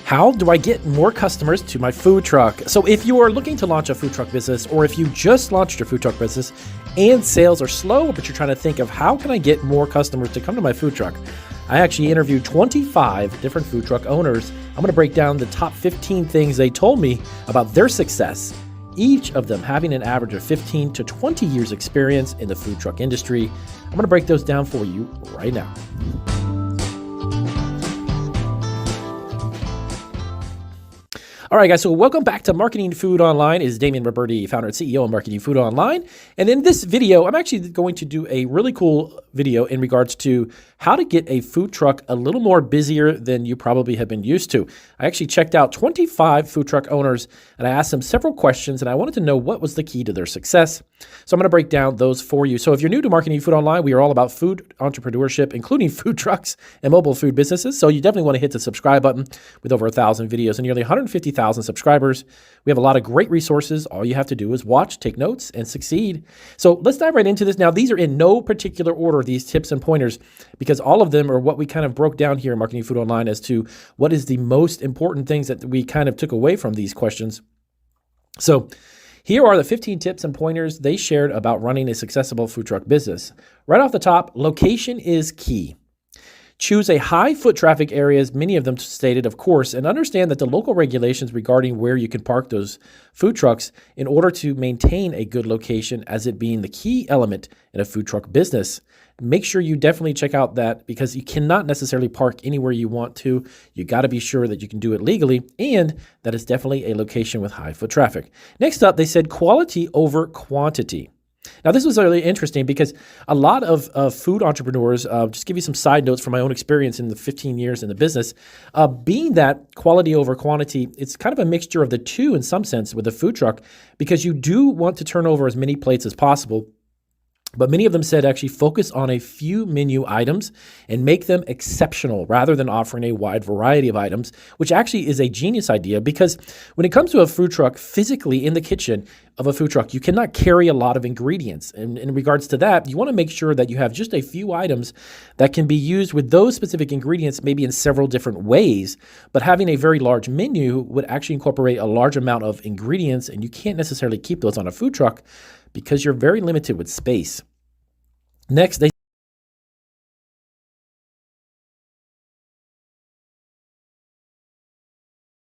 How do I get more customers to my food truck? So if you are looking to launch a food truck business, or if you just launched your food truck business and sales are slow, but you're trying to think of how can I get more customers to come to my food truck, I actually interviewed 25 different food truck owners. I'm going to break down the top 15 things they told me about their success, each of them having an average of 15 to 20 years experience in the food truck industry. I'm going to break those down for you right now. All right, guys, so welcome back to Marketing Food Online. It is Damian Roberti, founder and CEO of Marketing Food Online. And in this video, I'm actually going to do a really cool video in regards to how to get a food truck a little more busier than you probably have been used to. I actually checked out 25 food truck owners and I asked them several questions and I wanted to know what was the key to their success. So I'm going to break down those for you. So if you're new to Marketing Food Online, we are all about food entrepreneurship, including food trucks and mobile food businesses. So you definitely want to hit the subscribe button with over 1,000 videos and nearly 150,000 subscribers. We have a lot of great resources. All you have to do is watch, take notes, and succeed. So let's dive right into this. Now, these are in no particular order, these tips and pointers, because all of them are what we kind of broke down here in Marketing Food Online as to what is the most important things that we kind of took away from these questions. So here are the 15 tips and pointers they shared about running a successful food truck business. Right off the top, location is key. Choose a high foot traffic area, as many of them stated, of course, and understand that the local regulations regarding where you can park those food trucks in order to maintain a good location, as it being the key element in a food truck business. Make sure you definitely check out that, because you cannot necessarily park anywhere you want to. You got to be sure that you can do it legally and that it's definitely a location with high foot traffic. Next up, they said quality over quantity. Now, this was really interesting because a lot of food entrepreneurs, just give you some side notes from my own experience in the 15 years in the business, being that quality over quantity, it's kind of a mixture of the two in some sense with a food truck, because you do want to turn over as many plates as possible. But many of them said actually focus on a few menu items and make them exceptional rather than offering a wide variety of items, which actually is a genius idea, because when it comes to a food truck, physically in the kitchen of a food truck, you cannot carry a lot of ingredients. And in regards to that, you want to make sure that you have just a few items that can be used with those specific ingredients, maybe in several different ways. But having a very large menu would actually incorporate a large amount of ingredients, and you can't necessarily keep those on a food truck because you're very limited with space. Next, they